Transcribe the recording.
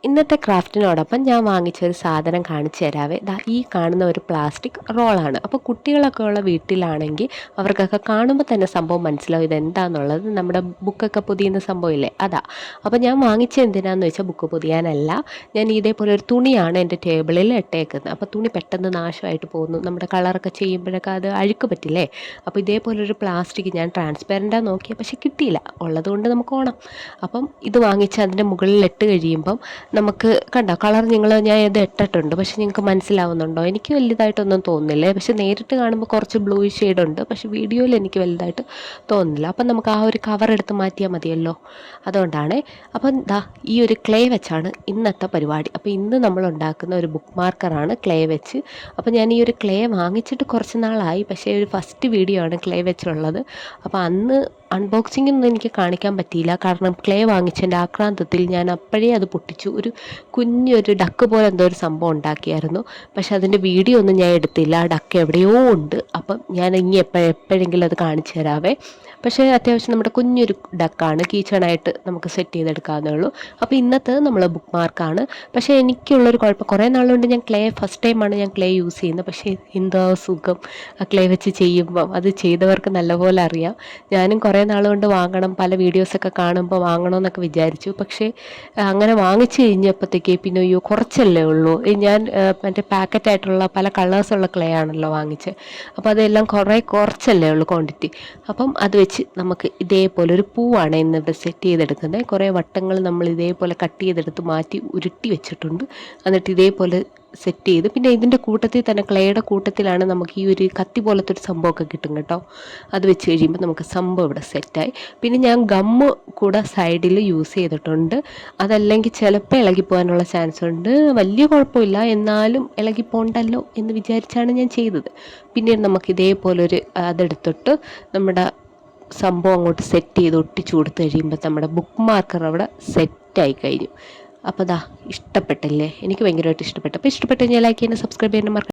ഇന്നത്തെ ക്രാഫ്റ്റിനോടൊപ്പം ഞാൻ വാങ്ങിച്ച ഒരു സാധനം കാണിച്ചു തരാവേ. ദാ ഈ കാണുന്ന ഒരു പ്ലാസ്റ്റിക് റോളാണ്. അപ്പോൾ കുട്ടികളൊക്കെ ഉള്ള വീട്ടിലാണെങ്കിൽ അവർക്കൊക്കെ കാണുമ്പോൾ തന്നെ സംഭവം മനസ്സിലാവും ഇതെന്താണെന്നുള്ളത്. നമ്മുടെ ബുക്കൊക്കെ പൊതിയുന്ന സംഭവമില്ലേ, അതാ. അപ്പോൾ ഞാൻ വാങ്ങിച്ച എന്തിനാന്ന് വെച്ചാൽ ബുക്ക് പൊതിയാനല്ല. ഞാൻ ഇതേപോലെ ഒരു തുണിയാണ് എൻ്റെ ടേബിളിൽ ഇട്ടേക്കുന്നത്. അപ്പോൾ തുണി പെട്ടെന്ന് നാശമായിട്ട് പോകുന്നു. നമ്മുടെ കളറൊക്കെ ചെയ്യുമ്പോഴൊക്കെ അത് അഴുക്ക് പറ്റില്ലേ. അപ്പോൾ ഇതേപോലൊരു പ്ലാസ്റ്റിക് ഞാൻ ട്രാൻസ്പെറൻറ്റാണ് നോക്കിയത്, പക്ഷേ കിട്ടിയില്ല. ഉള്ളതുകൊണ്ട് നമുക്ക് ഓണം. അപ്പം ഇത് വാങ്ങിച്ച് അതിൻ്റെ മുകളിൽ ഇട്ട് കഴിയുമ്പം നമുക്ക് കണ്ടോ കളർ ഞാൻ ഇത് ഇട്ടിട്ടുണ്ട്, പക്ഷെ നിങ്ങൾക്ക് മനസ്സിലാവുന്നുണ്ടോ? എനിക്ക് വലുതായിട്ടൊന്നും തോന്നുന്നില്ലേ, പക്ഷെ നേരിട്ട് കാണുമ്പോൾ കുറച്ച് ബ്ലൂ ഷെയ്ഡുണ്ട്, പക്ഷെ വീഡിയോയിൽ എനിക്ക് വലുതായിട്ട് തോന്നുന്നില്ല. അപ്പം നമുക്ക് ആ ഒരു കവർ എടുത്ത് മാറ്റിയാൽ മതിയല്ലോ, അതുകൊണ്ടാണ്. അപ്പം ദാ ഈ ഒരു ക്ലേ വെച്ചാണ് ഇന്നത്തെ പരിപാടി. അപ്പോൾ ഇന്ന് നമ്മൾ ഉണ്ടാക്കുന്ന ഒരു ബുക്ക് മാർക്കറാണ് ക്ലേ വെച്ച്. അപ്പോൾ ഞാൻ ഈ ഒരു ക്ലേ വാങ്ങിച്ചിട്ട് കുറച്ച് നാളായി, പക്ഷേ ഒരു ഫസ്റ്റ് വീഡിയോ ആണ് ക്ലേ വെച്ചുള്ളത്. അപ്പോൾ അന്ന് അൺബോക്സിംഗ് ഒന്നും എനിക്ക് കാണിക്കാൻ പറ്റിയില്ല, കാരണം ക്ലേ വാങ്ങിച്ചതിൻ്റെ ആക്രാന്തത്തിൽ ഞാൻ അപ്പോഴേ അത് പൊട്ടിച്ചു. ഒരു കുഞ്ഞൊരു ഡക്ക് പോലെ എന്തോ ഒരു സംഭവം ഉണ്ടാക്കിയായിരുന്നു, പക്ഷെ അതിൻ്റെ വീഡിയോ ഒന്നും ഞാൻ എടുത്തില്ല. ആ ഡക്ക് എവിടെയോ ഉണ്ട്. അപ്പം ഞാൻ ഇനി എപ്പോഴെങ്കിലും അത് കാണിച്ചു തരാവേ. പക്ഷേ അത്യാവശ്യം നമ്മുടെ കുഞ്ഞൊരു ഡക്കാണ്, കീച്ചണായിട്ട് നമുക്ക് സെറ്റ് ചെയ്തെടുക്കാവുന്നേ ഉള്ളൂ. അപ്പോൾ ഇന്നത്തെ നമ്മൾ ബുക്ക് മാർക്കാണ്. പക്ഷേ എനിക്കുള്ളൊരു കുഴപ്പം, കുറേ നാളുകൊണ്ട് ഞാൻ ക്ലേ ഫസ്റ്റ് ടൈമാണ് ഞാൻ ക്ലേ യൂസ് ചെയ്യുന്നത്. പക്ഷേ എന്തോ സുഖം ആ ക്ലേ വെച്ച് ചെയ്യുമ്പം, അത് ചെയ്തവർക്ക് നല്ലപോലെ അറിയാം. ഞാനും കുറേ നാളുകൊണ്ട് വാങ്ങണം, പല വീഡിയോസൊക്കെ കാണുമ്പോൾ വാങ്ങണമെന്നൊക്കെ വിചാരിച്ചു. പക്ഷേ അങ്ങനെ വാങ്ങിച്ചു കഴിഞ്ഞപ്പോഴത്തേക്ക് പിന്നെ അയ്യോ കുറച്ചല്ലേ ഉള്ളൂ. ഞാൻ മറ്റേ പാക്കറ്റായിട്ടുള്ള പല കളേഴ്സുള്ള ക്ലേ ആണല്ലോ വാങ്ങിച്ചത്. അപ്പോൾ അതെല്ലാം കുറച്ചല്ലേ ഉള്ളൂ ക്വാണ്ടിറ്റി. അപ്പം അത് വെച്ച് നമുക്ക് ഇതേപോലെ ഒരു പൂവാണ് ഇന്നിവിടെ സെറ്റ് ചെയ്തെടുക്കുന്നത്. കുറേ വട്ടങ്ങൾ നമ്മൾ ഇതേപോലെ കട്ട് ചെയ്തെടുത്ത് മാറ്റി ഉരുട്ടി വെച്ചിട്ടുണ്ട്. എന്നിട്ട് ഇതേപോലെ സെറ്റ് ചെയ്ത്, പിന്നെ ഇതിൻ്റെ കൂട്ടത്തിൽ തന്നെ ക്ലേയുടെ കൂട്ടത്തിലാണ് നമുക്ക് ഈ ഒരു കത്തി പോലത്തെ ഒരു സംഭവമൊക്കെ കിട്ടും കേട്ടോ. അത് വെച്ച് കഴിയുമ്പോൾ നമുക്ക് സംഭവം ഇവിടെ സെറ്റായി. പിന്നെ ഞാൻ ഗമ്മ് കൂടെ സൈഡിൽ യൂസ് ചെയ്തിട്ടുണ്ട്. അതല്ലെങ്കിൽ ചിലപ്പോൾ ഇളകിപ്പോകാനുള്ള ചാൻസ് ഉണ്ട്. വലിയ കുഴപ്പമില്ല, എന്നാലും ഇളകിപ്പോണ്ടല്ലോ എന്ന് വിചാരിച്ചാണ് ഞാൻ ചെയ്തത്. പിന്നീട് നമുക്ക് ഇതേപോലൊരു അതെടുത്തിട്ട് നമ്മുടെ സംഭവം അങ്ങോട്ട് സെറ്റ് ചെയ്ത് ഒട്ടിച്ചു കൊടുത്ത് കഴിയുമ്പോൾ നമ്മുടെ ബുക്ക് മാർക്കർ അവിടെ സെറ്റായി കഴിഞ്ഞു. അപ്പോൾ ദാ ഇഷ്ടപ്പെട്ടില്ലേ? എനിക്ക് ഭയങ്കരമായിട്ട് ഇഷ്ടപ്പെട്ടു. അപ്പോൾ ഇഷ്ടപ്പെട്ട് കഴിഞ്ഞാൽ ലൈക്ക് ചെയ്യാനും സബ്സ്ക്രൈബ് ചെയ്യാനും മറക്കണ്ട.